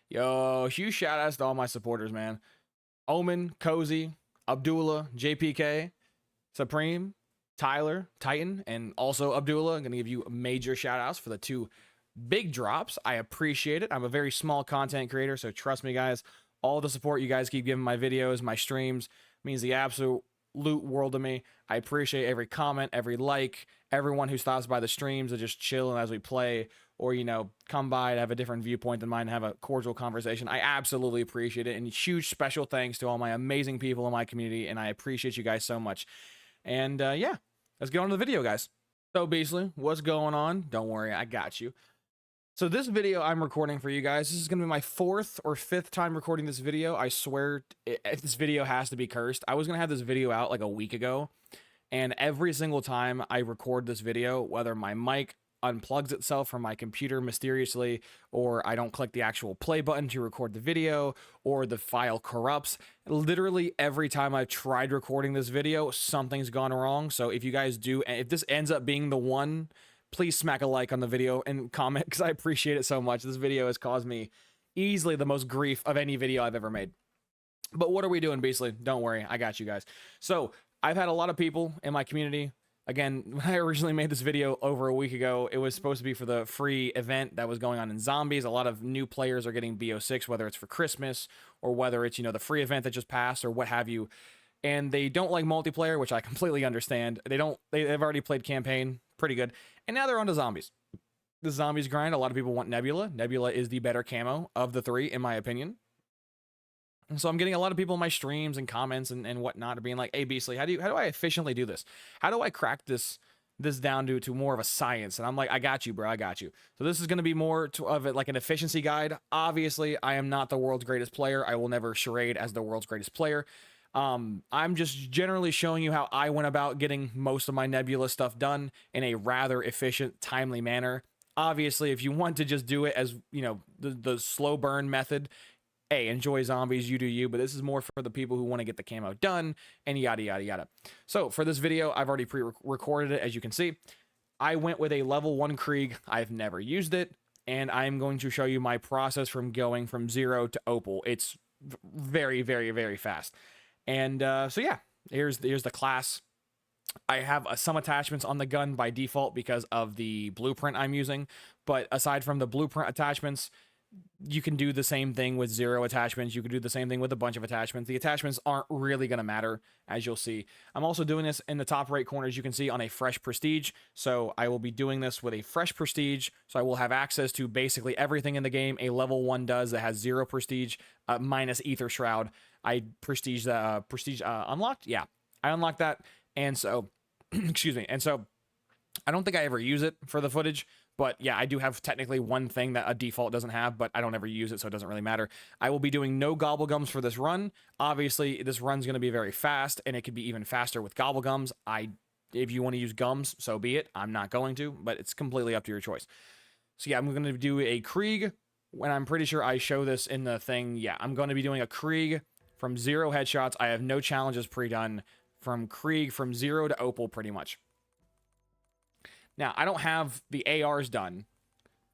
Yo, huge shout outs to all my supporters, man. Omen, Cozy, Abdullah, JPK, Supreme, Tyler, Titan, and also Abdullah. I'm going to give you major shout outs for the 2 big drops. I appreciate it. I'm a very small content creator, so trust me, guys. All the support you guys keep giving my videos, my streams, means the absolute world to me. I appreciate every comment, every like, everyone who stops by the streams to just chill as we play, or, you know, come by to have a different viewpoint than mine and have a cordial conversation. I absolutely appreciate it. And huge special thanks to all my amazing people in my community. And I appreciate you guys so much. And yeah, let's get on to the video, guys. So Beasley, what's going on? Don't worry, I got you. So this video I'm recording for you guys, this is going to be my 4th or 5th time recording this video. I swear this video has to be cursed. I was going to have this video out like a week ago. And every single time I record this video, whether my mic unplugs itself from my computer mysteriously, or I don't click the actual play button to record the video, or the file corrupts, literally every time I've tried recording this video, something's gone wrong. So if you guys do, if this ends up being the one, please smack a like on the video and comment, because I appreciate it so much. This video has caused me easily the most grief of any video I've ever made. But what are we doing, Beasley? Don't worry, I got you guys. So I've had a lot of people in my community. Again, when I originally made this video over a week ago, it was supposed to be for the free event that was going on in Zombies. A lot of new players are getting BO6, whether it's for Christmas or whether it's, you know, the free event that just passed or what have you. And they don't like multiplayer, which I completely understand. They've already played campaign pretty good. And now they're on to Zombies. The Zombies grind, a lot of people want Nebula. Nebula is the better camo of the 3, in my opinion. And so I'm getting a lot of people in my streams and comments and whatnot being like, hey, Beasley, how do I efficiently do this? How do I crack this down to more of a science? And I'm like, I got you, bro. I got you. So this is going to be more of it like an efficiency guide. Obviously, I am not the world's greatest player. I will never charade as the world's greatest player. I'm just generally showing you how I went about getting most of my Nebula stuff done in a rather efficient, timely manner. Obviously, if you want to just do it as, you know, the slow burn method, hey, enjoy Zombies, you do you, but this is more for the people who want to get the camo done, and yada, yada, yada. So for this video, I've already pre-recorded it, as you can see. I went with a level 1 Krieg. I've never used it, and I'm going to show you my process from going from 0 to Opal. It's very, very, very fast. And so yeah, here's the class. I have some attachments on the gun by default because of the blueprint I'm using, but aside from the blueprint attachments, you can do the same thing with 0 attachments. You can do the same thing with a bunch of attachments. The attachments aren't really going to matter, as you'll see. I'm also doing this in the top right corner, as you can see, on a fresh prestige. So I will be doing this with a fresh prestige. So I will have access to basically everything in the game a level 1 does that has 0 prestige, minus Ether Shroud. I prestige unlocked. Yeah, I unlocked that. And so, excuse me. And so I don't think I ever use it for the footage. But yeah, I do have technically one thing that a default doesn't have, but I don't ever use it, so it doesn't really matter. I will be doing no gobblegums for this run. Obviously, this run's going to be very fast, and it could be even faster with gobblegums. If you want to use gums, so be it. I'm not going to, but it's completely up to your choice. So yeah, I'm going to do a Krieg, and I'm pretty sure I show this in the thing. Yeah, I'm going to be doing a Krieg from 0 headshots. I have no challenges pre-done. From Krieg, from 0 to Opal, pretty much. Now, I don't have the ARs done,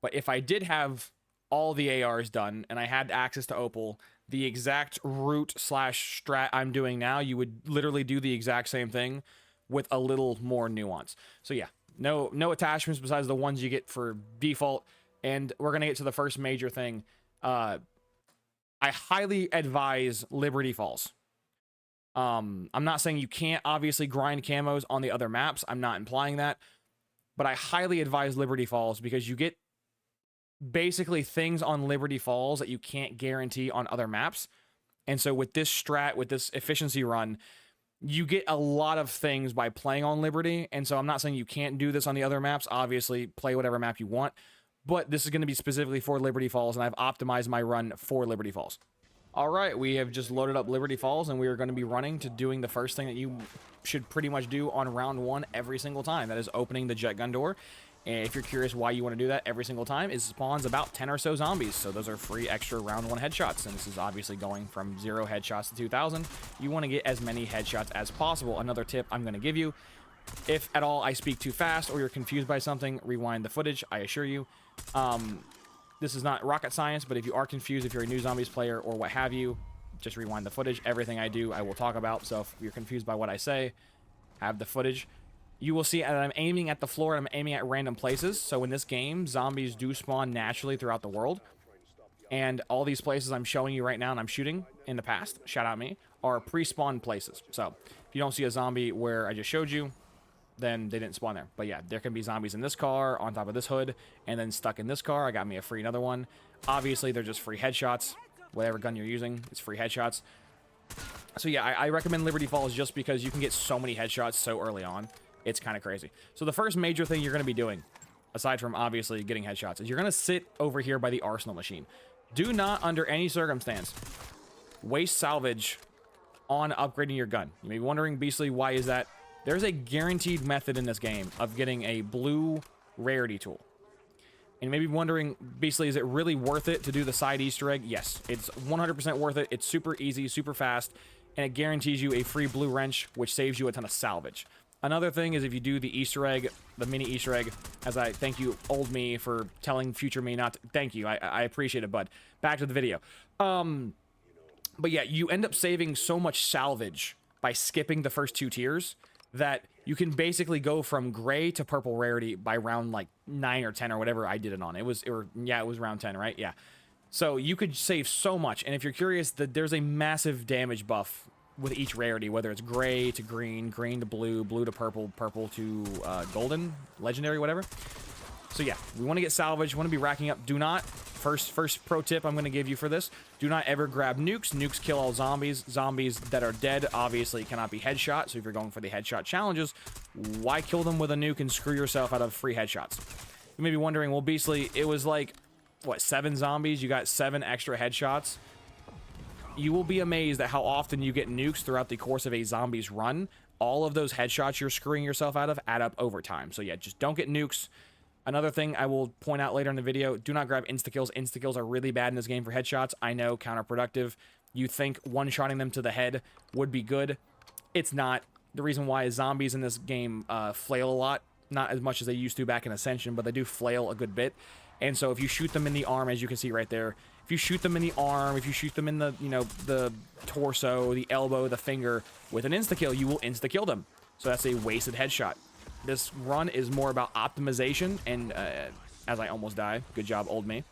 but if I did have all the ARs done and I had access to Opal, the exact route / strat I'm doing now, you would literally do the exact same thing with a little more nuance. So yeah, no attachments besides the ones you get for default. And we're going to get to the first major thing. I highly advise Liberty Falls. I'm not saying you can't obviously grind camos on the other maps. I'm not implying that. But I highly advise Liberty Falls because you get basically things on Liberty Falls that you can't guarantee on other maps. And so with this strat, with this efficiency run, you get a lot of things by playing on Liberty. And so I'm not saying you can't do this on the other maps. Obviously, play whatever map you want. But this is going to be specifically for Liberty Falls, and I've optimized my run for Liberty Falls. All right, we have just loaded up Liberty Falls, and we are going to be running to doing the first thing that you should pretty much do on round 1 every single time. That is opening the jet gun door. And if you're curious why you want to do that every single time, it spawns about 10 or so zombies. So those are free extra round 1 headshots. And this is obviously going from 0 headshots to 2,000. You want to get as many headshots as possible. Another tip I'm going to give you, if at all I speak too fast or you're confused by something, rewind the footage, I assure you. this is not rocket science, but if you are confused, if you're a new Zombies player or what have you, just rewind the footage. Everything I do, I will talk about. So if you're confused by what I say, have the footage. You will see that I'm aiming at the floor and I'm aiming at random places. So in this game, zombies do spawn naturally throughout the world. And all these places I'm showing you right now and I'm shooting in the past, shout out me, are pre-spawned places. So if you don't see a zombie where I just showed you, then they didn't spawn there. But yeah, there can be zombies in this car, on top of this hood, and then stuck in this car. I got me a free another one. Obviously, they're just free headshots. Whatever gun you're using, it's free headshots. So yeah, I recommend Liberty Falls just because you can get so many headshots so early on. It's kind of crazy. So the first major thing you're going to be doing, aside from obviously getting headshots, is you're going to sit over here by the arsenal machine. Do not, under any circumstance, waste salvage on upgrading your gun. You may be wondering, Beastly, why is that? There's a guaranteed method in this game of getting a blue rarity tool. And you may be wondering, Beastly, is it really worth it to do the side Easter egg? Yes, it's 100% worth it. It's super easy, super fast, and it guarantees you a free blue wrench, which saves you a ton of salvage. Another thing is if you do the Easter egg, the mini Easter egg, as I thank you, old me, for telling future me not to, thank you, I appreciate it, bud. Back to the video. But yeah, you end up saving so much salvage by skipping the first 2 tiers that you can basically go from gray to purple rarity by round like 9 or 10 or whatever I did it on. It was round 10, right? Yeah. So you could save so much. And if you're curious, there's a massive damage buff with each rarity, whether it's gray to green, green to blue, blue to purple, purple to golden, legendary, whatever. So yeah, we want to get salvage, want to be racking up. Do not, first pro tip I'm going to give you for this, do not ever grab nukes. Nukes kill all zombies. Zombies that are dead obviously cannot be headshot, so if you're going for the headshot challenges, why kill them with a nuke and screw yourself out of free headshots? You may be wondering, well, Beastly, it was like, what, 7 zombies? You got 7 extra headshots? You will be amazed at how often you get nukes throughout the course of a zombies run. All of those headshots you're screwing yourself out of add up over time. So yeah, just don't get nukes. Another thing I will point out later in the video, do not grab insta-kills. Insta-kills are really bad in this game for headshots. I know, counterproductive. You think one-shotting them to the head would be good. It's not. The reason why is zombies in this game flail a lot. Not as much as they used to back in Ascension, but they do flail a good bit. And so if you shoot them in the arm, as you can see right there, if you shoot them in the arm, if you shoot them in the, you know, the torso, the elbow, the finger, with an insta-kill, you will insta-kill them. So that's a wasted headshot. This run is more about optimization, and as I almost die, good job, old me.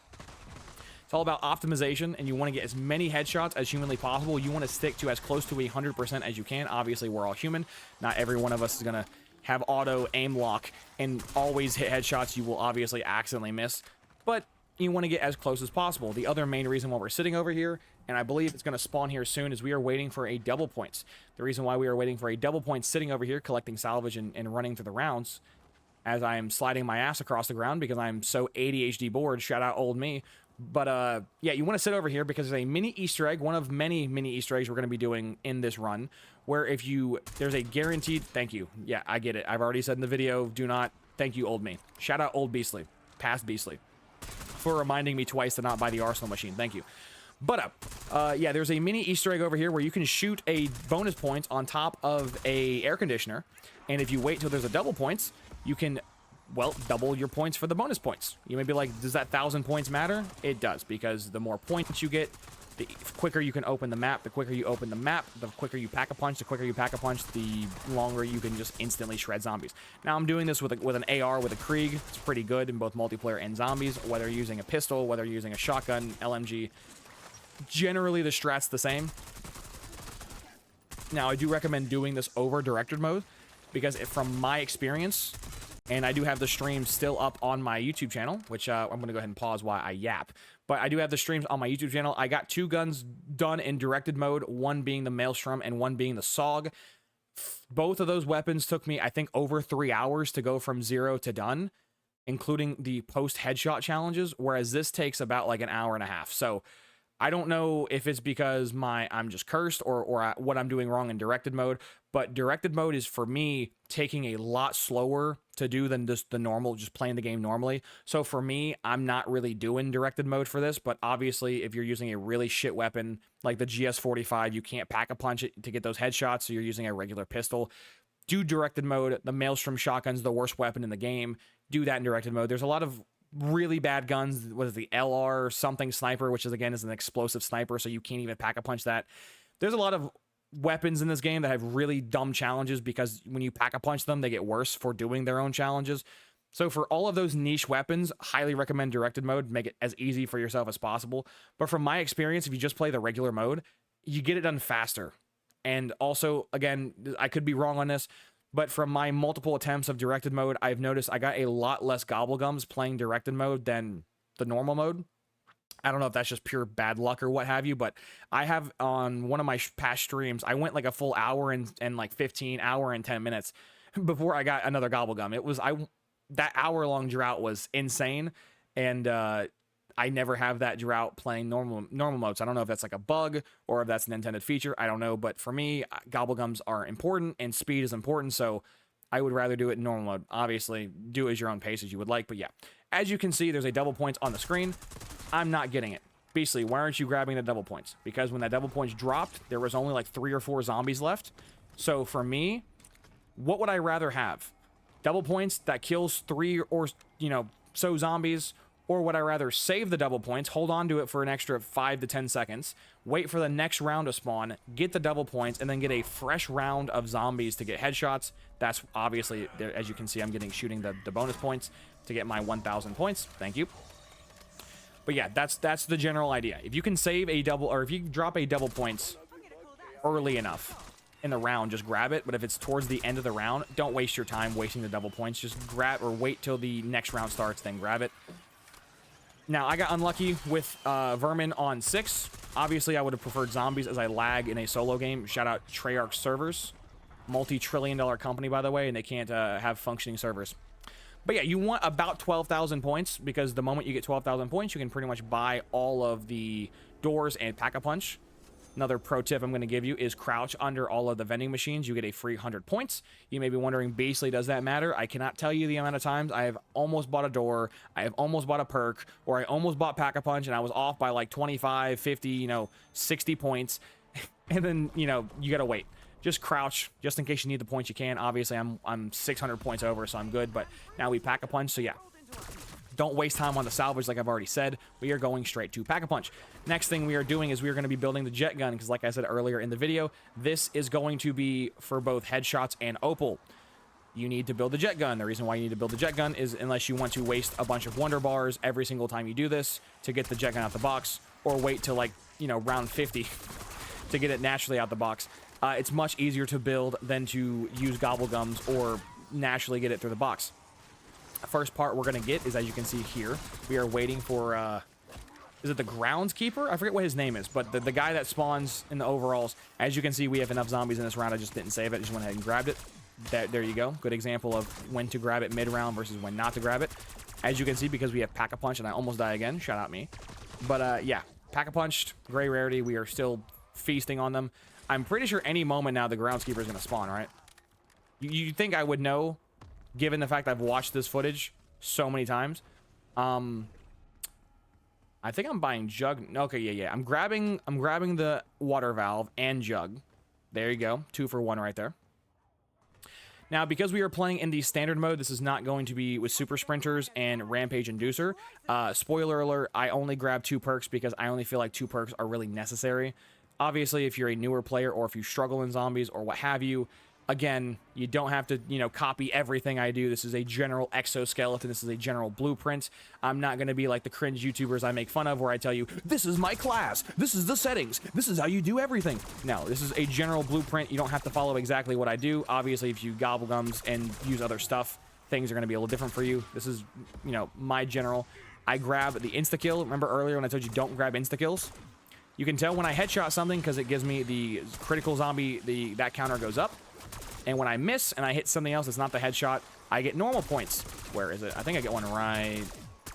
It's all about optimization, and you want to get as many headshots as humanly possible. You want to stick to as close to 100% as you can. Obviously, we're all human. Not every one of us is going to have auto aim lock and always hit headshots you will obviously accidentally miss, but you want to get as close as possible. The other main reason why we're sitting over here, and I believe it's going to spawn here soon, is we are waiting for a double points. The reason why we are waiting for a double point sitting over here, collecting salvage and running through the rounds, as I am sliding my ass across the ground because I'm so ADHD bored, shout out old me. But yeah, you want to sit over here because there's a mini Easter egg, one of many mini Easter eggs we're going to be doing in this run, where if you, there's a guaranteed, thank you, yeah, I get it, I've already said in the video, do not, thank you old me, shout out old Beastly, past Beastly, for reminding me twice to not buy the arsenal machine, thank you. But yeah, there's a mini Easter egg over here where you can shoot a bonus point on top of a air conditioner, and if you wait till there's a double points, you can, well, double your points for the bonus points. You may be like, does that 1,000 points matter? It does, because the more points you get, the quicker you can open the map. The quicker you open the map, the quicker you pack a punch. The quicker you pack a punch, the longer you can just instantly shred zombies. Now, I'm doing this with an AR, with a Krieg. It's pretty good in both multiplayer and zombies, whether you're using a pistol, whether you're using a shotgun, LMG. Generally, the strat's the same. Now, I do recommend doing this over directed mode, because from my experience, and I do have the streams still up on my YouTube channel, which I'm going to go ahead and pause while I yap. But I do have the streams on my YouTube channel. I got 2 guns done in directed mode, one being the Maelstrom and one being the SOG. Both of those weapons took me, I think, over 3 hours to go from 0 to done, including the post-headshot challenges, whereas this takes about like an hour and a half. So I don't know if it's because I'm just cursed or what I'm doing wrong in directed mode, but directed mode is, for me, taking a lot slower to do than just the normal, just playing the game normally. So for me, I'm not really doing directed mode for this, but obviously if you're using a really shit weapon like the GS45, you can't pack a punch it to get those headshots, so you're using a regular pistol. Do directed mode. The Maelstrom shotgun's the worst weapon in the game. Do that in directed mode. There's a lot of really bad guns. What is the LR something sniper, which is again is an explosive sniper, so you can't even pack-a-punch that. There's a lot of weapons in this game that have really dumb challenges because when you pack-a-punch them, they get worse for doing their own challenges. So for all of those niche weapons, highly recommend directed mode. Make it as easy for yourself as possible. But from my experience, if you just play the regular mode, you get it done faster. And also, again, I could be wrong on this, but from my multiple attempts of directed mode, I've noticed I got a lot less gobblegums playing directed mode than the normal mode. I don't know if that's just pure bad luck or what have you, but I have on one of my past streams, I went like a full hour and like 15 hour and 10 minutes before I got another gobblegum. It was, that hour-long drought was insane, and I never have that drought playing normal modes. I don't know if that's like a bug or if that's an intended feature. I don't know, but for me, gobblegums are important and speed is important, so I would rather do it in normal mode. Obviously, do it as your own pace as you would like, but yeah. As you can see, there's a double points on the screen. I'm not getting it. Beastly, why aren't you grabbing the double points? Because when that double points dropped, there was only like 3 or 4 zombies left. So for me, what would I rather have? Double points that kills 3 or, so zombies, or would I rather save the double points, hold on to it for an extra 5 to 10 seconds, wait for the next round to spawn, get the double points, and then get a fresh round of zombies to get headshots? That's obviously, as you can see, I'm shooting the bonus points to get my 1,000 points. Thank you. But yeah, that's the general idea. If you can save a double, or if you drop a double points early enough in the round, just grab it. But if it's towards the end of the round, don't waste your time wasting the double points. Just grab, or wait till the next round starts, then grab it. Now, I got unlucky with Vermin on 6. Obviously, I would have preferred zombies as I lag in a solo game. Shout out Treyarch Servers. Multi-trillion-dollar company, by the way, and they can't have functioning servers. But yeah, you want about 12,000 points, because the moment you get 12,000 points, you can pretty much buy all of the doors and Pack-a-Punch. Another pro tip I'm going to give you is crouch under all of the vending machines. You get a free 100 points. You may be wondering, Beastly, does that matter? I cannot tell you the amount of times I have almost bought a door, I have almost bought a perk, or I almost bought Pack-a-Punch, and I was off by like 25, 50, 60 points. And then, you got to wait. Just crouch, just in case you need the points you can. Obviously, I'm 600 points over, so I'm good. But now we Pack-a-Punch, so yeah. Don't waste time on the salvage, like I've already said. We are going straight to Pack-a-Punch. Next thing we are doing is we are going to be building the jet gun, because like I said earlier in the video, this is going to be for both headshots and opal. You need to build the jet gun. The reason why you need to build the jet gun is unless you want to waste a bunch of wonder bars every single time you do this to get the jet gun out the box, or wait till like, round 50 to get it naturally out the box. It's much easier to build than to use gobblegums or naturally get it through the box. First part we're going to get is, as you can see here, we are waiting for, is it the groundskeeper? I forget what his name is, but the guy that spawns in the overalls. As you can see, we have enough zombies in this round. I just didn't save it. I just went ahead and grabbed it. There you go. Good example of when to grab it mid-round versus when not to grab it. As you can see, because we have Pack-a-Punch, and I almost die again. Shout out me. But, yeah, Pack-a-Punched, gray rarity. We are still feasting on them. I'm pretty sure any moment now the groundskeeper is going to spawn, right? You'd think I would know, given the fact I've watched this footage so many times. I think I'm buying jug. Okay, yeah. I'm grabbing the water valve and jug. There you go. 2 for 1 right there. Now, because we are playing in the standard mode, this is not going to be with super sprinters and rampage inducer. Spoiler alert, I only grab 2 perks because I only feel like 2 perks are really necessary. Obviously, if you're a newer player or if you struggle in zombies or what have you, again, you don't have to, copy everything I do. This is a general exoskeleton. This is a general blueprint. I'm not going to be like the cringe YouTubers I make fun of where I tell you, this is my class. This is the settings. This is how you do everything. No, this is a general blueprint. You don't have to follow exactly what I do. Obviously, if you gobblegums and use other stuff, things are going to be a little different for you. This is, my general. I grab the insta-kill. Remember earlier when I told you don't grab insta-kills? You can tell when I headshot something because it gives me the critical zombie, that counter goes up. And when I miss and I hit something else that's not the headshot, I get normal points. Where is it? I think I get one right...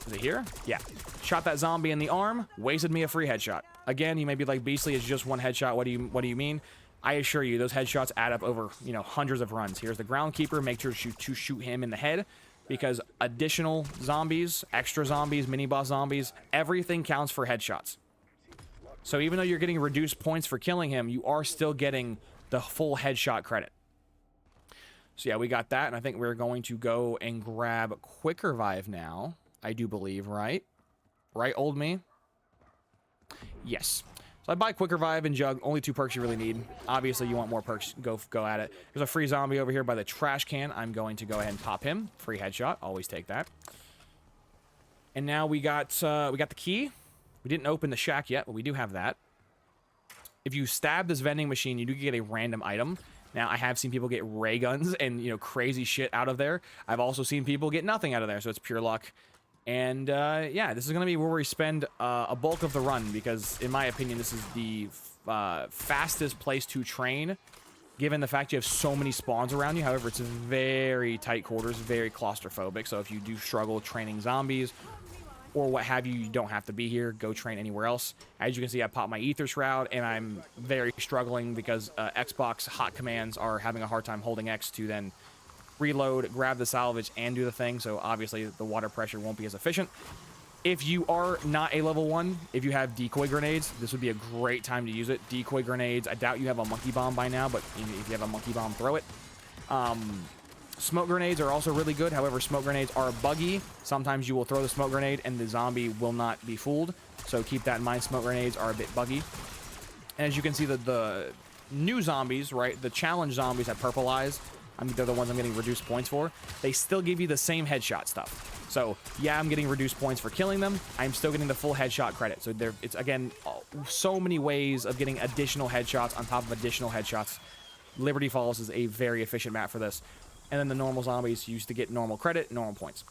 Is it here? Yeah. Shot that zombie in the arm, wasted me a free headshot. Again, you may be like, Beastly, it's just one headshot. What do you mean? I assure you, those headshots add up over, hundreds of runs. Here's the groundkeeper. Make sure to shoot him in the head, because additional zombies, extra zombies, mini-boss zombies, everything counts for headshots. So even though you're getting reduced points for killing him, you are still getting the full headshot credit. So yeah, we got that, and I think we're going to go and grab Quick Revive now. I do believe, right? Right, old me? Yes. So I buy Quick Revive and Jug, only 2 perks you really need. Obviously, you want more perks, go at it. There's a free zombie over here by the trash can. I'm going to go ahead and pop him. Free headshot, always take that. And now we got the key. We didn't open the shack yet, but we do have that. If you stab this vending machine, you do get a random item. Now, I have seen people get ray guns and, you know, crazy shit out of there. I've also seen people get nothing out of there, so it's pure luck. And, yeah, this is going to be where we spend a bulk of the run, because, in my opinion, this is the fastest place to train, given the fact you have so many spawns around you. However, it's very tight quarters, very claustrophobic, so if you do struggle training zombies or what have you, you don't have to be here. Go train anywhere else. As you can see, I popped my Ether Shroud, and I'm very struggling because Xbox hot commands are having a hard time holding X to then reload, grab the salvage, and do the thing, so obviously the water pressure won't be as efficient. If you are not a level 1, if you have decoy grenades, this would be a great time to use it. Decoy grenades, I doubt you have a monkey bomb by now, but if you have a monkey bomb, throw it. Smoke grenades are also really good. However, smoke grenades are buggy. Sometimes you will throw the smoke grenade and the zombie will not be fooled. So keep that in mind. Smoke grenades are a bit buggy. And as you can see, the new zombies, right? The challenge zombies have purple eyes. They're the ones I'm getting reduced points for. They still give you the same headshot stuff. So yeah, I'm getting reduced points for killing them. I'm still getting the full headshot credit. So it's, again, so many ways of getting additional headshots on top of additional headshots. Liberty Falls is a very efficient map for this. And then the normal zombies used to get normal credit, normal points.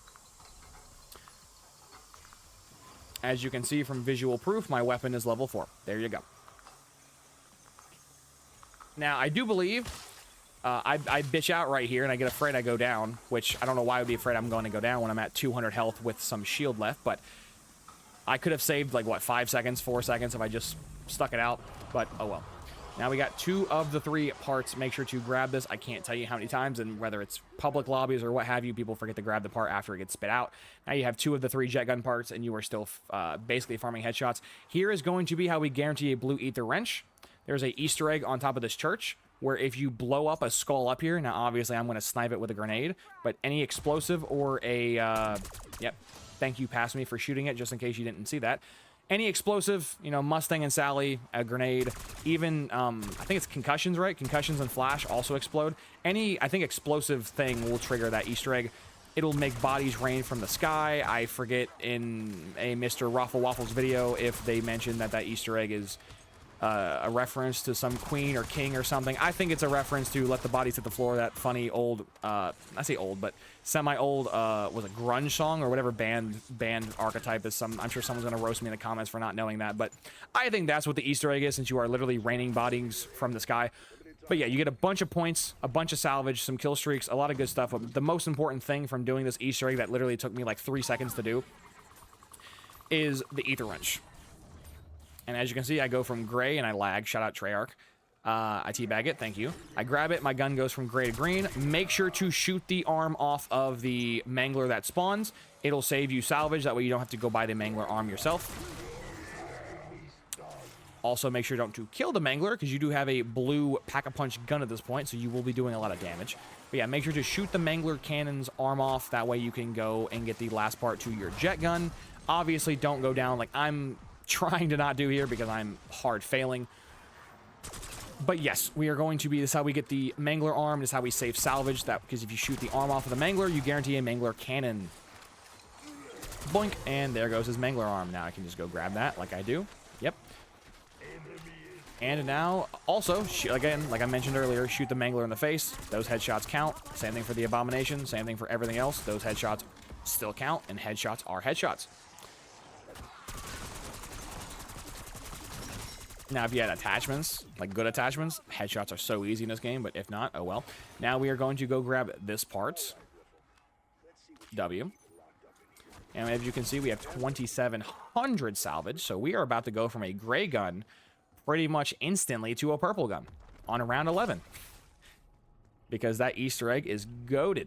As you can see from visual proof, my weapon is level 4. There you go. Now, I do believe I bitch out right here, and I get afraid I go down, which I don't know why I would be afraid I'm going to go down when I'm at 200 health with some shield left, but I could have saved, like, what, 5 seconds, 4 seconds if I just stuck it out, but oh well. Now we got 2 of the 3 parts. Make sure to grab this. I can't tell you how many times, and whether it's public lobbies or what have you, people forget to grab the part after it gets spit out. Now you have 2 of the 3 jet gun parts, and you are still basically farming headshots. Here is going to be how we guarantee a blue ether wrench. There's a Easter egg on top of this church, where if you blow up a skull up here, now obviously I'm going to snipe it with a grenade, but any explosive or a, yep, thank you, pass me for shooting it, just in case you didn't see that. Any explosive, you know, Mustang and Sally, a grenade, even, I think it's concussions, right? Concussions and flash also explode. Any, I think, explosive thing will trigger that Easter egg. It'll make bodies rain from the sky. I forget in a Mr. Raffle Waffles video if they mentioned that Easter egg is a reference to some queen or king or something. I think it's a reference to Let the Bodies Hit the Floor, that funny old, I say old, but semi-old, was it grunge song or whatever band archetype is. I'm sure someone's going to roast me in the comments for not knowing that, but I think that's what the Easter egg is, since you are literally raining bodies from the sky. But yeah, you get a bunch of points, a bunch of salvage, some kill streaks, a lot of good stuff. But the most important thing from doing this Easter egg that literally took me like 3 seconds to do is the ether wrench. And as you can see, I go from gray and I lag. Shout out Treyarch. I teabag it. Thank you. I grab it. My gun goes from gray to green. Make sure to shoot the arm off of the mangler that spawns. It'll save you salvage. That way you don't have to go buy the mangler arm yourself. Also, make sure don't to kill the mangler, because you do have a blue pack-a-punch gun at this point, so you will be doing a lot of damage. But yeah, make sure to shoot the mangler cannon's arm off. That way you can go and get the last part to your jet gun. Obviously, don't go down like I'm trying to not do here, because I'm hard failing. But yes, we are going to be, this is how we get the mangler arm. This is how we save salvage, that because if you shoot the arm off of the mangler, you guarantee a mangler cannon. Boink, and there goes his mangler arm. Now I can just go grab that like I do. Yep. And now, also, again, like I mentioned earlier, shoot the mangler in the face. Those headshots count. Same thing for the abomination. Same thing for everything else. Those headshots still count, and headshots are headshots. Now, if you had attachments, like good attachments, headshots are so easy in this game, but if not, oh well. Now we are going to go grab this part. W. And as you can see, we have 2,700 salvage, so we are about to go from a gray gun pretty much instantly to a purple gun on round 11. Because that Easter egg is goated.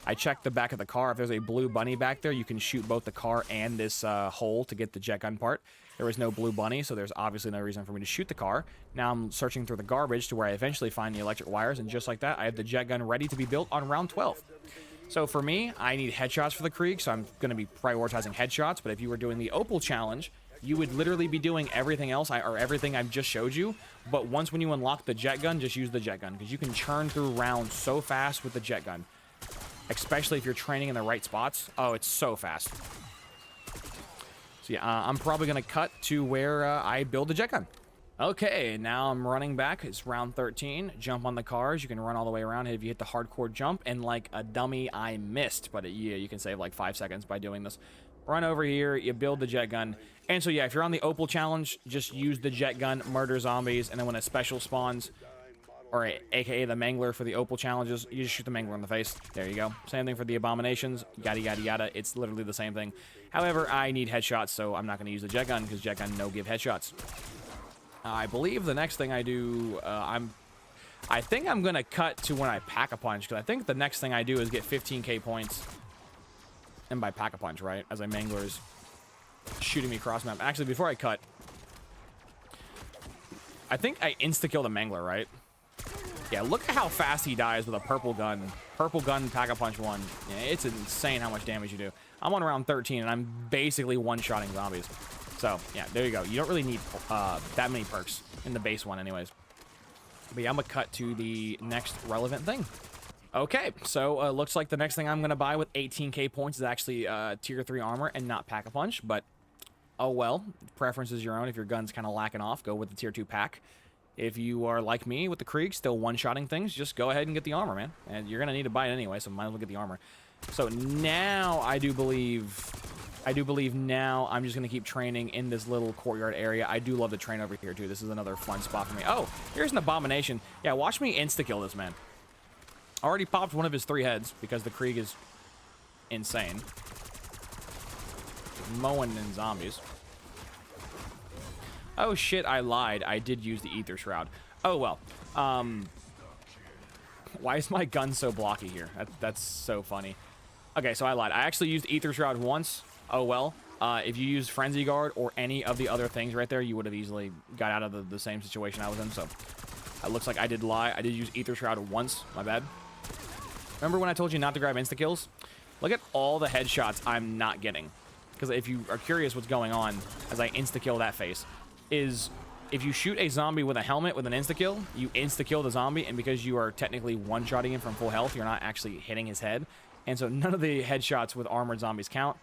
I checked the back of the car. If there's a blue bunny back there, you can shoot both the car and this hole to get the jet gun part. There was no blue bunny, so there's obviously no reason for me to shoot the car. Now I'm searching through the garbage to where I eventually find the electric wires, and just like that, I have the jet gun ready to be built on round 12. So for me, I need headshots for the Krieg, so I'm going to be prioritizing headshots. But if you were doing the Opal challenge, you would literally be doing everything else, or everything I've just showed you. But once when you unlock the jet gun, just use the jet gun, because you can churn through rounds so fast with the jet gun. Especially if you're training in the right spots. Oh, it's so fast. So yeah, I'm probably going to cut to where I build the jet gun. Okay, now I'm running back. It's round 13. Jump on the cars. You can run all the way around if you hit the hardcore jump. And like a dummy, I missed. But yeah, you can save like 5 seconds by doing this. Run over here. You build the jet gun. And so yeah, if you're on the Opal challenge, just use the jet gun, murder zombies. And then when a special spawns, or aka the Mangler for the Opal challenges, you just shoot the Mangler in the face. There you go. Same thing for the Abominations. Yada, yada, yada. It's literally the same thing. However, I need headshots, so I'm not going to use the jet gun, because jet gun no give headshots. I believe the next thing I do, I think I'm going to cut to when I pack-a-punch, because I think the next thing I do is get 15k points. And by pack-a-punch, right? As a Mangler is shooting me across map. Actually, before I cut, I think I insta-kill the Mangler, right? Yeah, look at how fast he dies with a purple gun. Purple gun, pack-a-punch 1. Yeah, it's insane how much damage you do. I'm on round 13, and I'm basically one-shotting zombies. So, yeah, there you go. You don't really need that many perks in the base one anyways. But yeah, I'm going to cut to the next relevant thing. Okay, so looks like the next thing I'm going to buy with 18k points is actually tier 3 armor and not pack-a-punch. But, oh well, preference is your own. If your gun's kind of lacking off, go with the tier 2 pack. If you are like me with the Krieg, still one-shotting things, just go ahead and get the armor, man. And you're going to need to buy it anyway, so might as well get the armor. So now I do believe now I'm just going to keep training in this little courtyard area. I do love to train over here, too. This is another fun spot for me. Oh, here's an Abomination. Yeah, watch me insta-kill this, man. Already popped one of his 3 heads because the Krieg is insane. Mowing in zombies. Oh, shit, I lied. I did use the Ether Shroud. Oh, well. Why is my gun so blocky here? That's so funny. Okay, so I lied. I actually used Ether Shroud once. Oh, well. If you used Frenzy Guard or any of the other things right there, you would have easily got out of the same situation I was in. So, it looks like I did lie. I did use Ether Shroud once. My bad. Remember when I told you not to grab insta-kills? Look at all the headshots I'm not getting. Because if you are curious what's going on as I insta-kill that face, is if you shoot a zombie with a helmet with an insta-kill, you insta-kill the zombie, and because you are technically one-shotting him from full health, you're not actually hitting his head. And so none of the headshots with armored zombies count.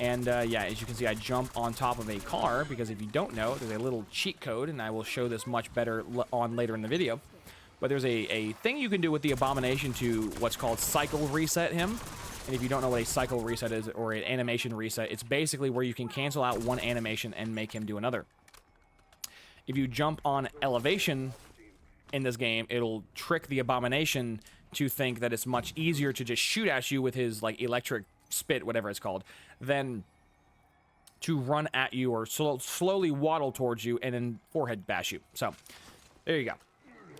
And yeah, as you can see, I jump on top of a car, because if you don't know, there's a little cheat code, and I will show this much better on later in the video. But there's a thing you can do with the Abomination to what's called cycle reset him. And if you don't know what a cycle reset is, or an animation reset, it's basically where you can cancel out one animation and make him do another. If you jump on elevation in this game, it'll trick the Abomination to think that it's much easier to just shoot at you with his, like, electric spit, whatever it's called, than to run at you or slowly waddle towards you and then forehead bash you. So, there you go.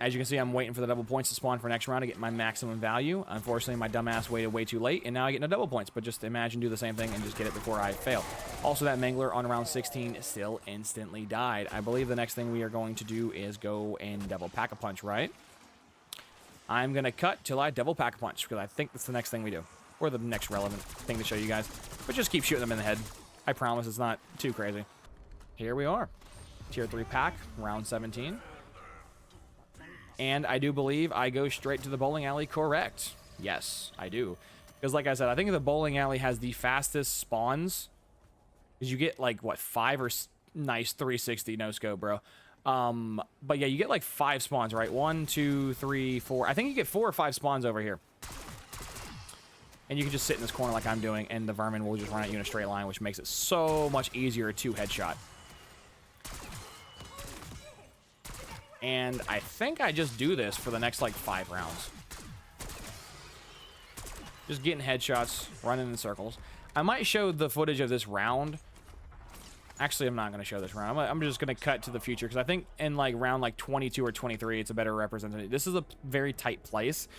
As you can see, I'm waiting for the double points to spawn for next round to get my maximum value. Unfortunately, my dumbass waited way too late, and now I get no double points. But just imagine do the same thing and just get it before I fail. Also, that Mangler on round 16 still instantly died. I believe the next thing we are going to do is go and double pack-a-punch, right? I'm going to cut till I double pack-a-punch, because I think that's the next thing we do. Or the next relevant thing to show you guys. But just keep shooting them in the head. I promise it's not too crazy. Here we are. Tier 3 pack, round 17. And I do believe I go straight to the bowling alley correct. Yes, I do. Because like I said, I think the bowling alley has the fastest spawns. Because you get like, what, 5 or... Nice 360 no scope, bro. But yeah, you get like 5 spawns, right? 1, 2, 3, 4. I think you get 4 or 5 spawns over here. And you can just sit in this corner like I'm doing, and the vermin will just run at you in a straight line, which makes it so much easier to headshot. And I think I just do this for the next, like, 5 rounds. Just getting headshots, running in circles. I might show the footage of this round. Actually, I'm not going to show this round. I'm just going to cut to the future, because I think in, like, round, like, 22 or 23, it's a better representation. This is a very tight place.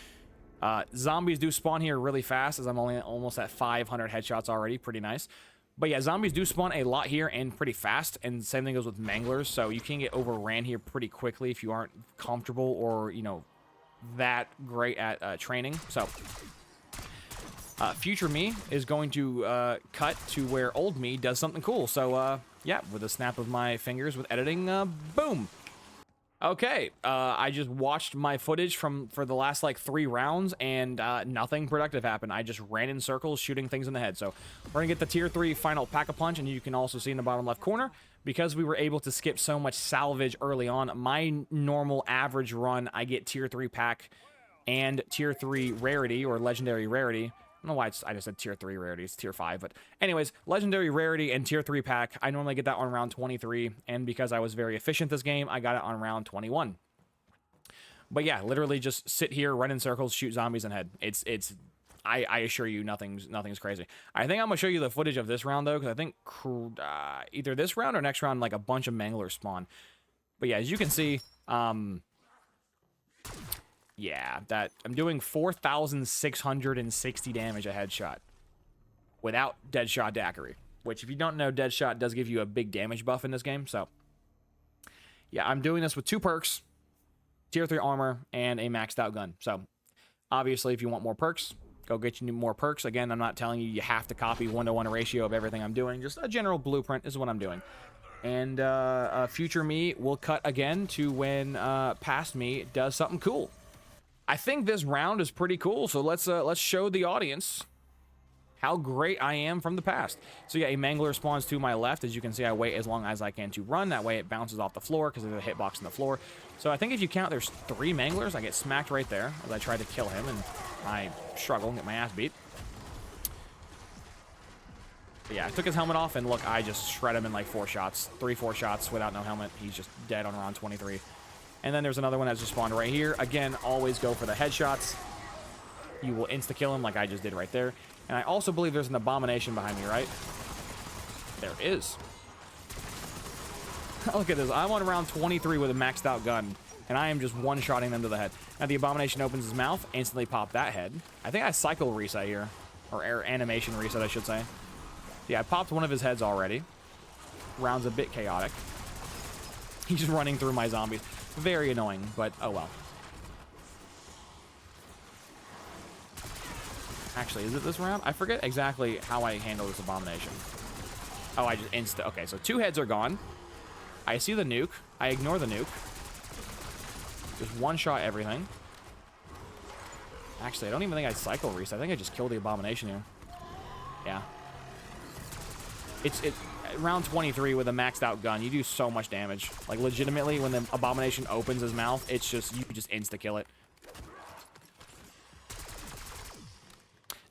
Zombies do spawn here really fast, as I'm only almost at 500 headshots already. Pretty nice. But yeah, zombies do spawn a lot here and pretty fast, and same thing goes with manglers, so you can get overran here pretty quickly if you aren't comfortable or, you know, that great at training. So future me is going to cut to where old me does something cool. So yeah, with a snap of my fingers with editing, boom. Okay, I just watched my footage for the last like 3 rounds, and nothing productive happened. I just ran in circles shooting things in the head. So we're gonna get the tier 3 final pack-a-punch, and you can also see in the bottom left corner, because we were able to skip so much salvage early on, my normal average run, I get tier 3 pack and tier 3 rarity or legendary rarity. I don't know why I just said tier 3 rarity. It's tier 5. But anyways, legendary rarity and tier 3 pack, I normally get that on round 23. And because I was very efficient this game, I got it on round 21. But yeah, literally just sit here, run in circles, shoot zombies in head. I assure you, nothing's crazy. I think I'm going to show you the footage of this round, though, because I think either this round or next round, like a bunch of manglers spawn. But yeah, as you can see, yeah, that I'm doing 4,660 damage a headshot without Deadshot Daiquiri, which if you don't know, Deadshot does give you a big damage buff in this game. So yeah, I'm doing this with 2 perks, tier 3 armor, and a maxed out gun. So obviously, if you want more perks, go get you more perks. Again, I'm not telling you have to copy 1-to-1 ratio of everything I'm doing. Just a general blueprint is what I'm doing. And future me will cut again to when past me does something cool. I think this round is pretty cool, so let's show the audience how great I am from the past. So yeah, a mangler spawns to my left. As you can see, I wait as long as I can to run. That way it bounces off the floor because there's a hitbox in the floor. So I think if you count, there's 3 manglers. I get smacked right there as I try to kill him, and I struggle and get my ass beat. But yeah, I took his helmet off, and look, I just shred him in like 4 shots. 3-4 shots without no helmet. He's just dead on round 23. And then there's another one that just spawned right here. Again, always go for the headshots. You will insta-kill him like I just did right there. And I also believe there's an abomination behind me, right? There is. Look at this. I'm on round 23 with a maxed out gun, and I am just one-shotting them to the head. Now, the abomination opens his mouth, instantly pop that head. I think I cycle reset here. Or animation reset, I should say. Yeah, I popped one of his heads already. Round's a bit chaotic. He's just running through my zombies. Very annoying, but oh well. Actually, is it this round? I forget exactly how I handle this abomination. Oh, I just okay, so 2 heads are gone. I see the nuke. I ignore the nuke. Just one-shot everything. Actually, I don't even think I cycle reset. I think I just killed the abomination here. Yeah. It's round 23 with a maxed out gun. You do so much damage. Like, legitimately, when the abomination opens his mouth, it's just, you just insta-kill it.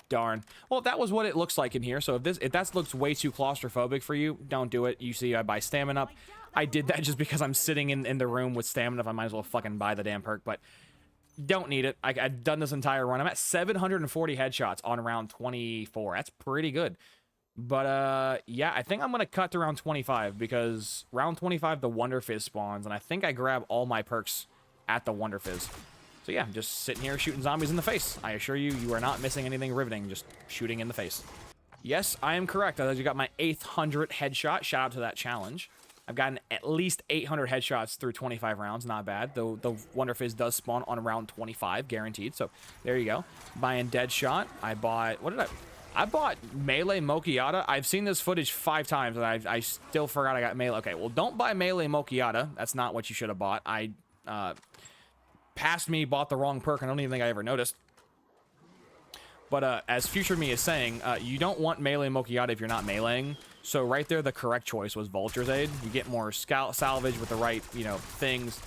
Darn. Well, that was what it looks like in here. So if that looks way too claustrophobic for you, don't do it. You see, I buy stamina up. I did that just because I'm sitting in the room with stamina. If I might as well fucking buy the damn perk, but don't need it. I've done this entire run. I'm at 740 headshots on round 24. That's pretty good. But yeah, I think I'm gonna cut to round 25 because round 25 the Wonder Fizz spawns, and I think I grab all my perks at the Wonder Fizz. So yeah, just sitting here shooting zombies in the face. I assure you, you are not missing anything riveting, just shooting in the face. Yes, I am correct. I got my 800 headshot. Shout out to that challenge. I've gotten at least 800 headshots through 25 rounds. Not bad. Though the Wonder Fizz does spawn on round 25, guaranteed. So there you go. Buying Deadshot. I bought, what did I bought Melee Mokiata. I've seen this footage 5 times, and I still forgot I got Melee. Okay, well, don't buy Melee Mokiata. That's not what you should have bought. Past me bought the wrong perk. I don't even think I ever noticed. But as future me is saying, you don't want Melee Mokiata if you're not meleeing. So right there, the correct choice was Vulture's Aid. You get more salvage with the right, you know, things.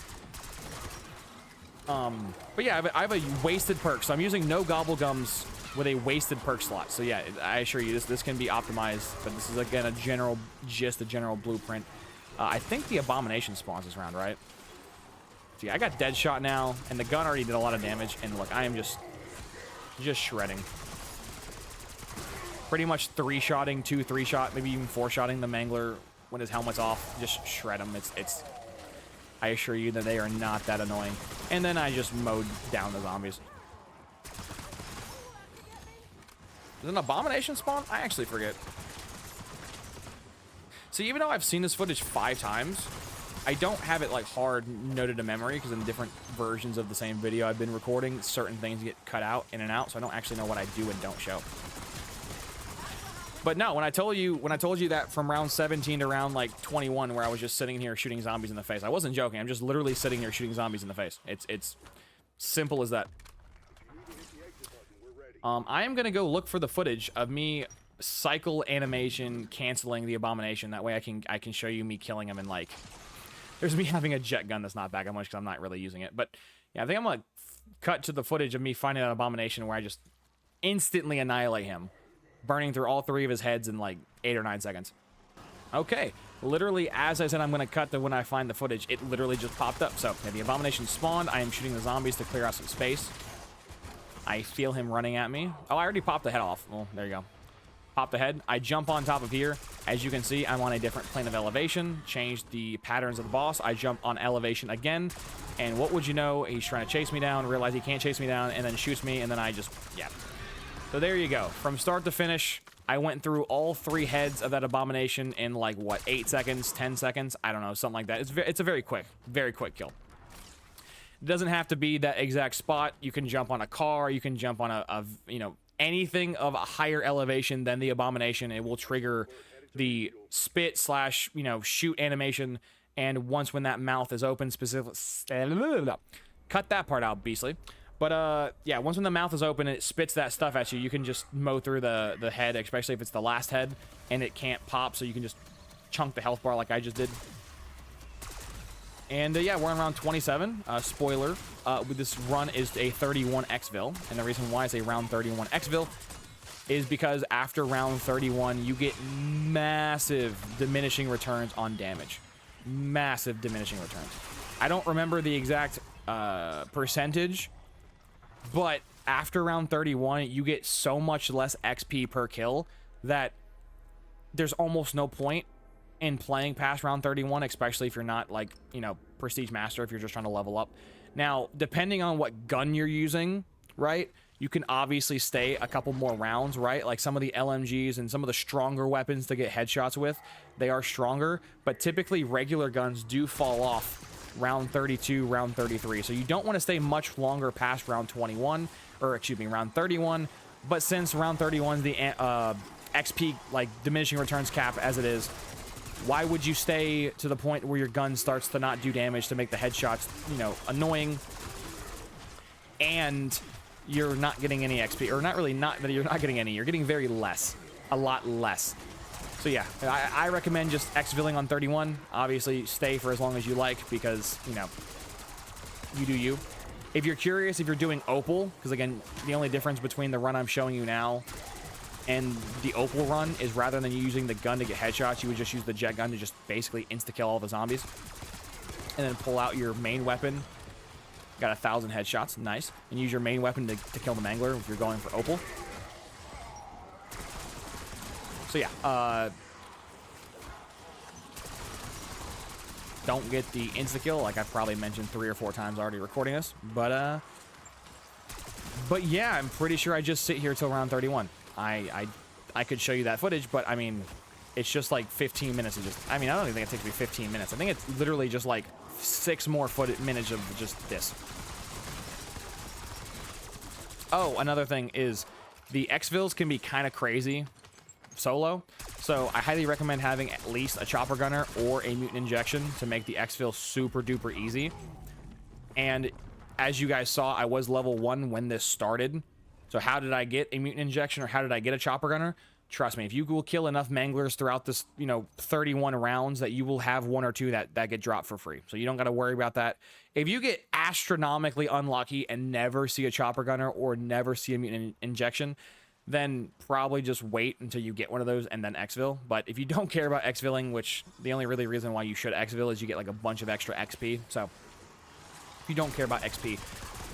But yeah, I have a wasted perk. So I'm using no Gobblegums with a wasted perk slot. So yeah, I assure you, this can be optimized. But this is, again, a general blueprint. I think the Abomination spawns this round, right? So yeah, I got Deadshot now, and the gun already did a lot of damage. And look, I am just shredding. Pretty much 3-shotting, 3-shot, maybe even 4-shotting the Mangler when his helmet's off. Just shred him. It's I assure you that they are not that annoying. And then I just mowed down the zombies. Is an abomination spawn? I actually forget. So even though I've seen this footage 5 times, I don't have it like hard noted to memory because in different versions of the same video I've been recording, certain things get cut out in and out, so I don't actually know what I do and don't show. But no, when I told you that from round 17 to round like 21, where I was just sitting here shooting zombies in the face, I wasn't joking. I'm just literally sitting here shooting zombies in the face. It's simple as that. I am gonna go look for the footage of me cycle animation canceling the abomination. That way I can show you me killing him, and like there's me having a jet gun that's not back that much because I'm not really using it. But yeah, I think I'm gonna cut to the footage of me finding an abomination where I just instantly annihilate him, burning through all 3 of his heads in like 8 or 9 seconds. Okay, literally as I said I'm gonna cut to when I find the footage, it literally just popped up. So yeah, the abomination spawned. I am shooting the zombies to clear out some space. I feel him running at me. Oh, I already popped the head off. Well, there you go. Pop the head. I jump on top of here. As you can see, I'm on a different plane of elevation. Changed the patterns of the boss. I jump on elevation again. And what would you know? He's trying to chase me down, realize he can't chase me down, and then shoots me, and then I just, yeah. So there you go. From start to finish, I went through all 3 heads of that abomination in like, what, 8 seconds, 10 seconds? I don't know, something like that. It's a very quick kill. It doesn't have to be that exact spot. You can jump on a car. You can jump on a you know, anything of a higher elevation than the abomination. It will trigger the spit slash, you know, shoot animation. And once when that mouth is open, cut that part out, beastly. But yeah, once when the mouth is open and it spits that stuff at you, you can just mow through the head, especially if it's the last head and it can't pop. So you can just chunk the health bar like I just did. And yeah, we're on round 27. Spoiler, this run is a 31 exfil. And the reason why I say round 31 exfil is because after round 31, you get massive diminishing returns on damage. Massive diminishing returns. I don't remember the exact percentage, but after round 31, you get so much less XP per kill that there's almost no point in playing past round 31, especially if you're not like, you know, prestige master, if you're just trying to level up. Now, depending on what gun you're using, right, you can obviously stay a couple more rounds, right? Like some of the LMGs and some of the stronger weapons to get headshots with, they are stronger, but typically regular guns do fall off round 32, round 33. So you don't want to stay much longer past round 21, or excuse me, round 31. But since round 31 is the XP, like, diminishing returns cap as it is, why would you stay to the point where your gun starts to not do damage to make the headshots, you know, annoying, and you're not getting any XP, or not really not that you're not getting any, you're getting very less, a lot less. So yeah, I recommend just exfilling on 31. Obviously, stay for as long as you like because, you know, you do you. If you're curious, if you're doing Opal, because again, the only difference between the run I'm showing you now and the Opal run is rather than you using the gun to get headshots, you would just use the jet gun to just basically insta-kill all the zombies. And then pull out your main weapon. Got 1,000 headshots, nice. And use your main weapon to kill the Mangler if you're going for Opal. So yeah, don't get the insta-kill, like I've probably mentioned 3 or 4 times already recording this. But yeah, I'm pretty sure I just sit here till round 31. I could show you that footage, but I mean, it's just like 15 minutes of just, I mean, I don't even think it takes me 15 minutes. I think it's literally just like 6 more minutes of just this. Oh, another thing is the exfils can be kind of crazy solo. So I highly recommend having at least a chopper gunner or a mutant injection to make the exfil super duper easy. And as you guys saw, I was level 1 when this started. So how did I get a mutant injection, or how did I get a chopper gunner? Trust me, if you will kill enough manglers throughout this, you know, 31 rounds, that you will have 1 or 2 that get dropped for free. So you don't got to worry about that. If you get astronomically unlucky and never see a chopper gunner or never see a mutant injection, then probably just wait until you get one of those and then exfil. But if you don't care about exfilling, which the only really reason why you should exfil is you get like a bunch of extra XP. So if you don't care about XP,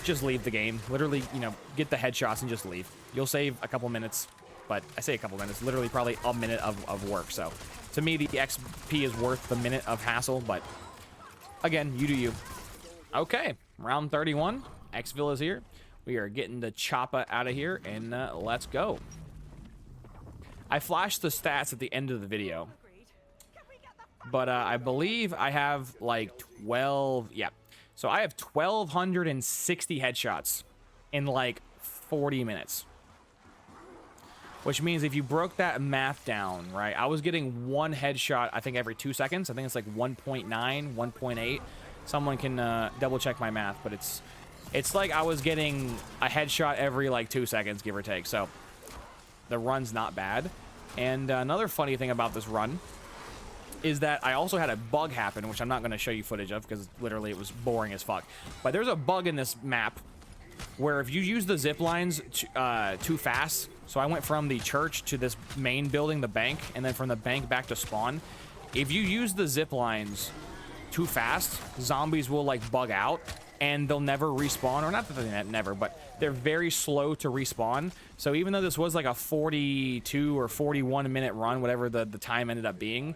just leave the game. Literally, you know, get the headshots and just leave. You'll save a couple minutes, but I say a couple minutes, literally probably a minute of work. So to me, the XP is worth the minute of hassle, but again, you do you. Okay, round 31. Exfil is here. We are getting the chopper out of here, and let's go. I flashed the stats at the end of the video, but I believe I have like 12. Yeah, so I have 1,260 headshots in like 40 minutes. Which means if you broke that math down, right, I was getting one headshot, I think, every 2 seconds. I think it's like 1.9, 1.8. Someone can double check my math, but it's like I was getting a headshot every like 2 seconds, give or take. So the run's not bad. And another funny thing about this run is that I also had a bug happen, which I'm not going to show you footage of because literally it was boring as fuck. But there's a bug in this map where if you use the zip lines too fast, so I went from the church to this main building, the bank, and then from the bank back to spawn. If you use the zip lines too fast, zombies will like bug out and they'll never respawn, or not that they never, but they're very slow to respawn. So even though this was like a 42 or 41 minute run, whatever the time ended up being,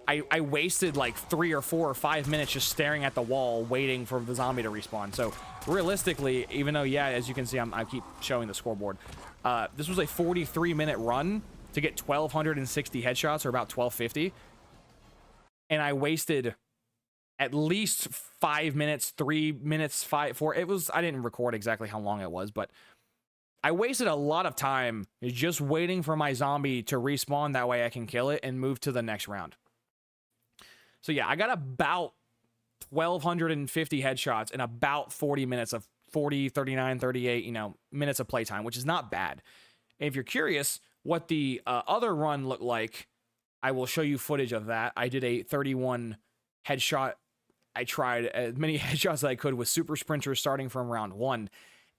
I wasted like 3 or 4 or 5 minutes just staring at the wall waiting for the zombie to respawn. So realistically, even though, yeah, as you can see, I keep showing the scoreboard, this was a 43-minute run to get 1,260 headshots, or about 1,250. And I wasted at least 5 minutes, 3 minutes, 5, 4. It was, I didn't record exactly how long it was, but I wasted a lot of time just waiting for my zombie to respawn. That way I can kill it and move to the next round. So yeah, I got about 1,250 headshots in about 40 minutes of 40, 39, 38, you know, minutes of playtime, which is not bad. And if you're curious what the other run looked like, I will show you footage of that. I did a 31 headshot. I tried as many headshots as I could with super sprinters starting from round 1.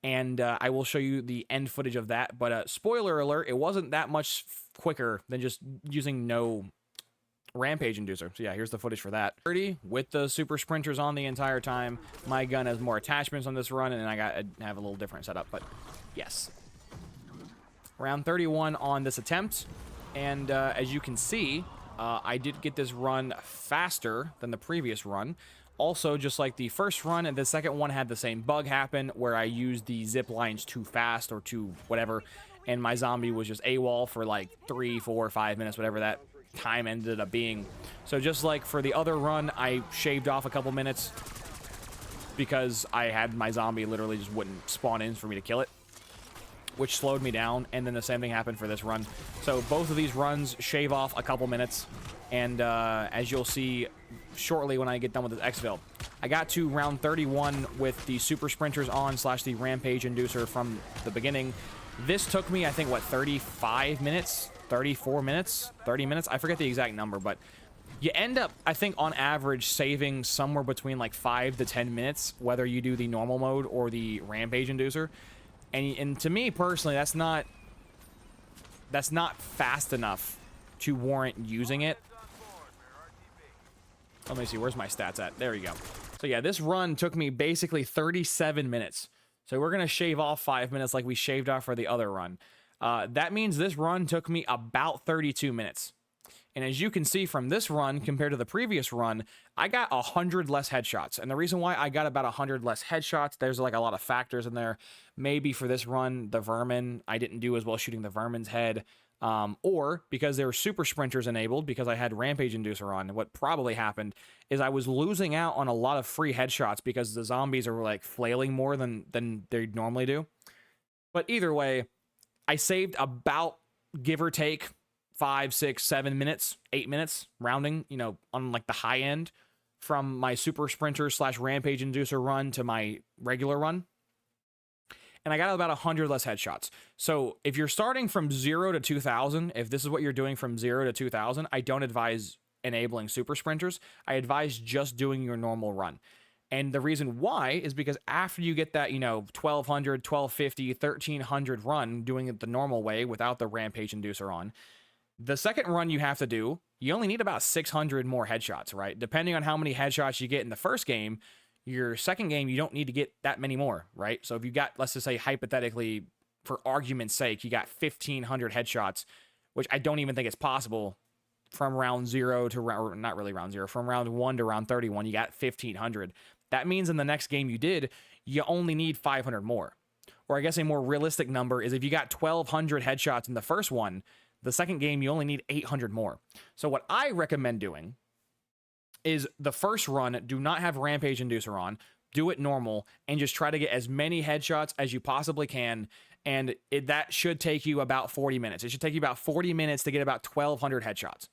And I will show you the end footage of that. But spoiler alert, it wasn't that much quicker than just using no rampage inducer. So yeah, here's the footage for that. 30 with the super sprinters on the entire time. My gun has more attachments on this run, and I have a little different setup, but yes. Round 31 on this attempt, and as you can see, I did get this run faster than the previous run. Also, just like the first run, and the second one had the same bug happen where I used the zip lines too fast or too whatever, and my zombie was just AWOL for like 3, 4, 5 minutes, whatever that time ended up being. So just like for the other run, I shaved off a couple minutes because I had my zombie literally just wouldn't spawn in for me to kill it, which slowed me down. And then the same thing happened for this run. So both of these runs shave off a couple minutes. And as you'll see shortly when I get done with this exfil, I got to round 31 with the super sprinters on / the rampage inducer from the beginning. This took me, I think, what, 35 minutes? 34 minutes, 30 minutes, I forget the exact number, but you end up, I think, on average saving somewhere between like 5 to 10 minutes, whether you do the normal mode or the rampage inducer. And to me personally, that's not fast enough to warrant using it. Let me see, where's my stats at? There you go. So yeah, this run took me basically 37 minutes. So we're gonna shave off 5 minutes like we shaved off for the other run. That means this run took me about 32 minutes. And as you can see from this run compared to the previous run, I got 100 less headshots. And the reason why I got about 100 less headshots, there's like a lot of factors in there. Maybe for this run, the vermin, I didn't do as well shooting the vermin's head. Or because there were super sprinters enabled because I had rampage inducer on. And what probably happened is I was losing out on a lot of free headshots because the zombies are like flailing more than they normally do. But either way, I saved about, give or take, 5, 6, 7 minutes, 8 minutes, rounding, you know, on like the high end from my super sprinter / rampage inducer run to my regular run. And I got about 100 less headshots. So if you're starting from 0 to 2,000, if this is what you're doing from 0 to 2,000, I don't advise enabling super sprinters. I advise just doing your normal run. And the reason why is because after you get that, you know, 1,200, 1,250, 1,300 run, doing it the normal way without the rampage inducer on, the second run you have to do, you only need about 600 more headshots, right? Depending on how many headshots you get in the first game, your second game, you don't need to get that many more, right? So if you got, let's just say hypothetically, for argument's sake, you got 1,500 headshots, which I don't even think is possible from round 0 to round, not really round 0, from round 1 to round 31, you got 1,500. That means in the next game you did, you only need 500 more. Or I guess a more realistic number is if you got 1,200 headshots in the first one, The second game, you only need 800 more. So what I recommend doing is the first run, do not have Rampage Inducer on, do it normal, and just try to get as many headshots as you possibly can. And that should take you about 40 minutes. It should take you about 40 minutes to get about 1,200 headshots.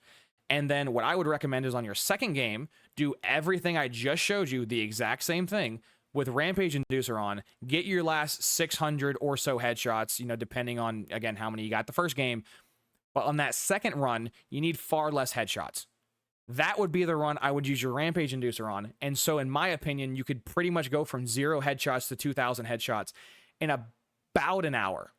And then what I would recommend is on your second game, do everything I just showed you, the exact same thing, with Rampage Inducer on, get your last 600 or so headshots, you know, depending on, again, how many you got the first game. But on that second run, you need far less headshots. That would be the run I would use your Rampage Inducer on. And so, in my opinion, you could pretty much go from 0 headshots to 2,000 headshots in about an hour,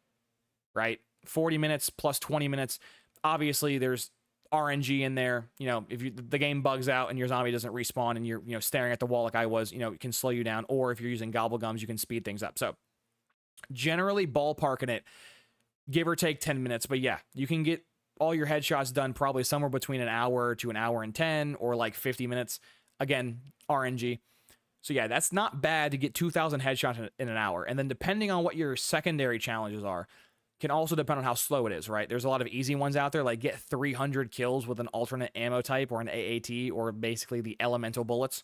right? 40 minutes plus 20 minutes. Obviously, there's RNG in there. You know, if the game bugs out and your zombie doesn't respawn and you're, you know, staring at the wall like I was, you know, it can slow you down. Or if you're using gobblegums, you can speed things up. So, generally ballparking it, give or take 10 minutes. But yeah, you can get all your headshots done probably somewhere between an hour to an hour and 10 or like 50 minutes. Again, RNG. So yeah, that's not bad to get 2,000 headshots in an hour. And then depending on what your secondary challenges are, can also depend on how slow it is, right? There's a lot of easy ones out there, like get 300 kills with an alternate ammo type or an AAT or basically the elemental bullets.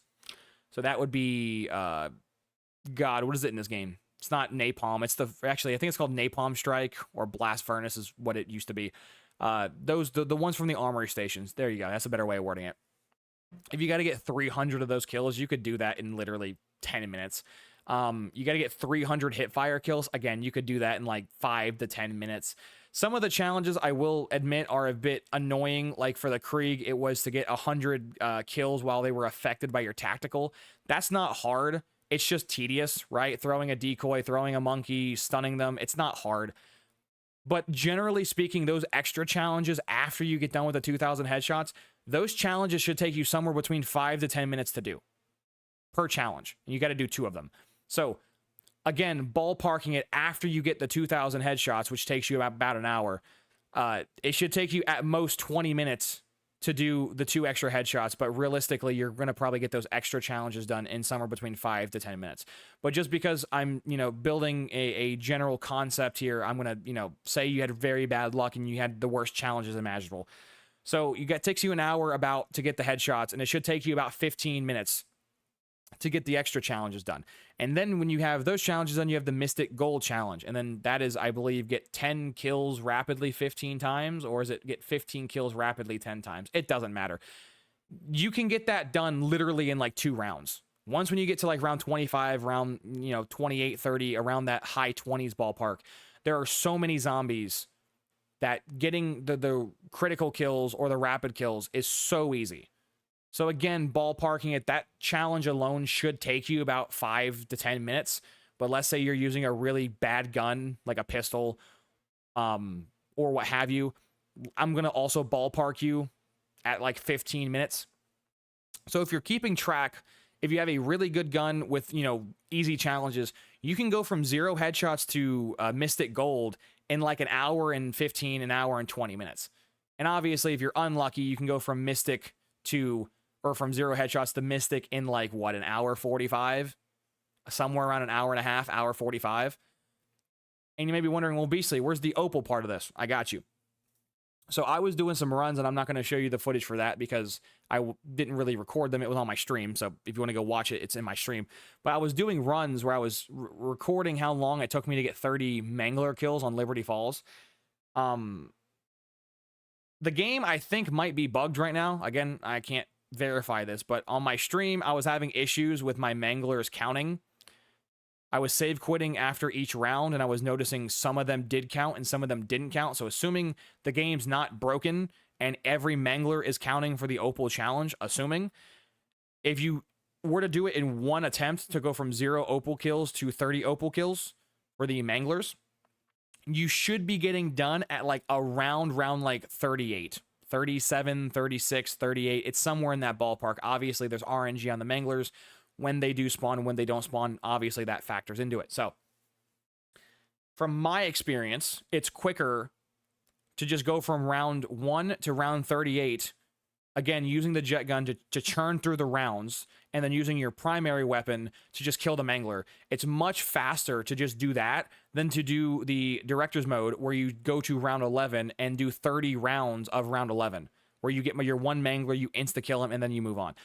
So that would be, God, what is it in this game? It's not napalm. It's actually, I think it's called Napalm Strike or Blast Furnace is what it used to be. The ones from the armory stations. There you go. That's a better way of wording it. If you got to get 300 of those kills, you could do that in literally 10 minutes. You got to get 300 hit fire kills. Again, you could do that in like 5 to 10 minutes. Some of the challenges, I will admit, are a bit annoying. Like for the Krieg, it was to get 100 kills while they were affected by your tactical. That's not hard. It's just tedious, right? Throwing a decoy, throwing a monkey, stunning them. It's not hard. But generally speaking, those extra challenges after you get done with the 2,000 headshots, those challenges should take you somewhere between 5 to 10 minutes to do per challenge. And you got to do 2 of them. So again, ballparking it after you get the 2,000 headshots, which takes you about an hour, it should take you at most 20 minutes to do the 2 extra headshots, but realistically, you're going to probably get those extra challenges done in somewhere between 5 to 10 minutes. But just because I'm, you know, building a general concept here, I'm going to, you know, say you had very bad luck and you had the worst challenges imaginable. So takes you an hour about to get the headshots, and it should take you about 15 minutes to get the extra challenges done. And then when you have those challenges done, you have the Mystic Gold Challenge. And then that is, I believe, get 10 kills rapidly 15 times, or is it get 15 kills rapidly 10 times? It doesn't matter. You can get that done literally in like 2 rounds. Once when you get to like round 25, round, you know, 28, 30, around that high 20s ballpark, there are so many zombies that getting the critical kills or the rapid kills is so easy. So again, ballparking it, that challenge alone should take you about 5 to 10 minutes. But let's say you're using a really bad gun, like a pistol, or what have you. I'm going to also ballpark you at like 15 minutes. So if you're keeping track, if you have a really good gun with, you know, easy challenges, you can go from 0 headshots to Mystic Gold in like an hour and 15, an hour and 20 minutes. And obviously, if you're unlucky, you can go from Mystic to... or from 0 headshots to Mystic in like, what, an hour 45? Somewhere around an hour and a half, hour 45. And you may be wondering, well, Beastly, where's the Opal part of this? I got you. So I was doing some runs, and I'm not going to show you the footage for that because I didn't really record them. It was on my stream, so if you want to go watch it, it's in my stream. But I was doing runs where I was recording how long it took me to get 30 Mangler kills on Liberty Falls. The game, I think, might be bugged right now. Again, I can't verify this, but on my stream, I was having issues with my Manglers counting. I was save quitting after each round, and I was noticing some of them did count and some of them didn't count. So assuming the game's not broken and every Mangler is counting for the Opal challenge, assuming, if you were to do it in one attempt to go from 0 Opal kills to 30 Opal kills for the Manglers, you should be getting done at like around round like 38. 37, 36, 38. It's somewhere in that ballpark. Obviously, there's RNG on the Manglers. When they do spawn and when they don't spawn, obviously that factors into it. So, from my experience, it's quicker to just go from round 1 to round 38 again, using the jet gun to churn through the rounds, and then using your primary weapon to just kill the mangler. It's much faster to just do that than to do the director's mode, where you go to round 11 and do 30 rounds of round 11, where you get your one mangler, you insta-kill him, and then you move on.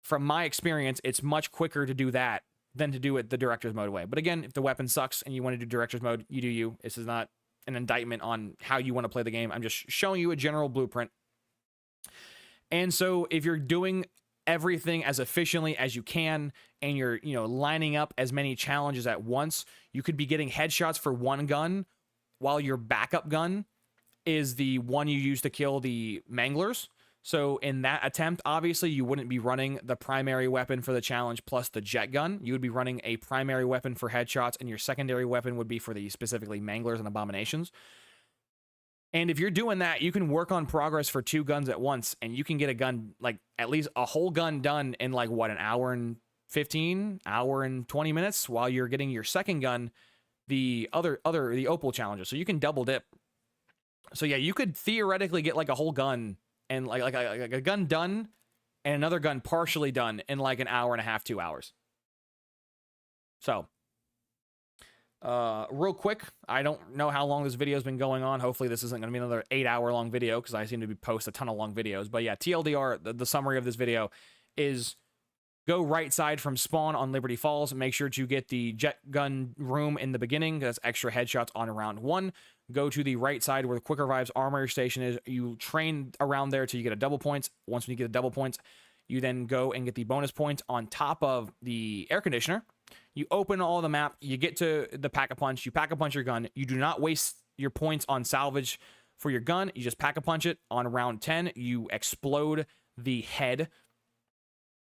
From my experience, it's much quicker to do that than to do it the director's mode way. But again, if the weapon sucks and you want to do director's mode, you do you. This is not an indictment on how you want to play the game. I'm just showing you a general blueprint. And so if you're doing everything as efficiently as you can, and you're, lining up as many challenges at once, you could be getting headshots for one gun while your backup gun is the one you use to kill the manglers. So in that attempt, obviously, you wouldn't be running the primary weapon for the challenge plus the jet gun. You would be running a primary weapon for headshots, and your secondary weapon would be for the specifically manglers and abominations. And if you're doing that, you can work on progress for 2 guns at once, and you can get a gun, like at least a whole gun done in like what, an hour and 15, hour and 20 minutes, while you're getting your second gun, the opal challenges. So you can double dip. So yeah, you could theoretically get like a whole gun and like a gun done and another gun partially done in like an hour and a half, 2 hours. So real quick, I don't know how long this video has been going on. Hopefully this isn't going to be another 8-hour long video, because I seem to be post a ton of long videos. But yeah, TLDR, the summary of this video is go right side from spawn on Liberty Falls, and make sure to get the jet gun room in the beginning. That's extra headshots on round 1. Go to the right side where the Quick Revives armory station is. You train around there till you get a double points. Once you get a double points, you then go and get the bonus points on top of the air conditioner. You open all the map, you get to the pack-a-punch, you pack-a-punch your gun. You do not waste your points on salvage for your gun. You just pack-a-punch it. On round 10, you explode the head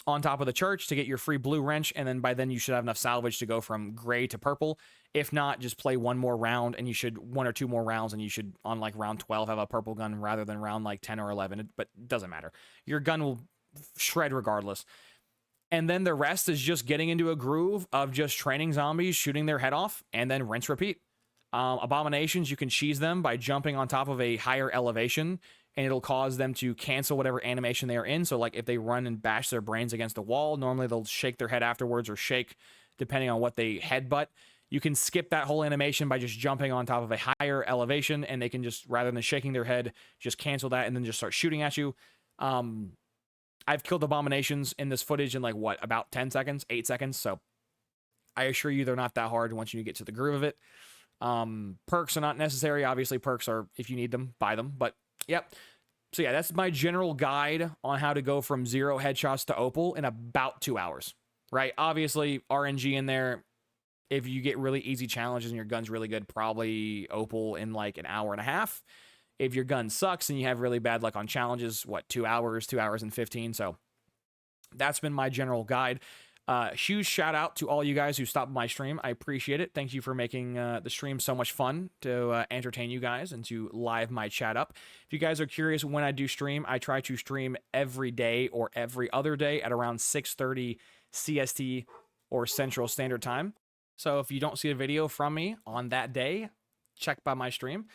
on top of the church to get your free blue wrench, and then by then you should have enough salvage to go from gray to purple. If not, just play one more round, and you should 1 or 2 more rounds, and you should, on like round 12, have a purple gun rather than round like 10 or 11, but it doesn't matter. Your gun will shred regardless. And then the rest is just getting into a groove of just training zombies, shooting their head off, and then rinse, repeat. Abominations, you can cheese them by jumping on top of a higher elevation, and it'll cause them to cancel whatever animation they are in. So like if they run and bash their brains against a wall, normally they'll shake their head afterwards, or shake depending on what they headbutt. You can skip that whole animation by just jumping on top of a higher elevation, and they can just, rather than shaking their head, just cancel that and then just start shooting at you. I've killed abominations in this footage in like what, about 10 seconds, 8 seconds. So I assure you they're not that hard once you get to the groove of it. Perks are not necessary. Obviously perks are, if you need them, buy them, but yep. So yeah, that's my general guide on how to go from 0 headshots to opal in about 2 hours, right? Obviously RNG in there. If you get really easy challenges and your gun's really good, probably opal in like an hour and a half. If your gun sucks and you have really bad luck on challenges, what, 2 hours, 2 hours and 15. So that's been my general guide. Huge shout out to all you guys who stopped my stream. I appreciate it. Thank you for making the stream so much fun to entertain you guys and to live my chat up. If you guys are curious when I do stream, I try to stream every day or every other day at around 6:30 CST or Central Standard Time. So if you don't see a video from me on that day, check by my stream.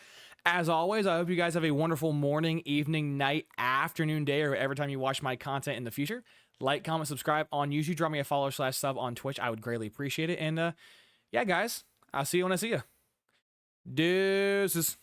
As always, I hope you guys have a wonderful morning, evening, night, afternoon, day, or every time you watch my content in the future. Like, comment, subscribe on YouTube. Drop me a follow/sub on Twitch. I would greatly appreciate it. And yeah, guys, I'll see you when I see you. Deuces.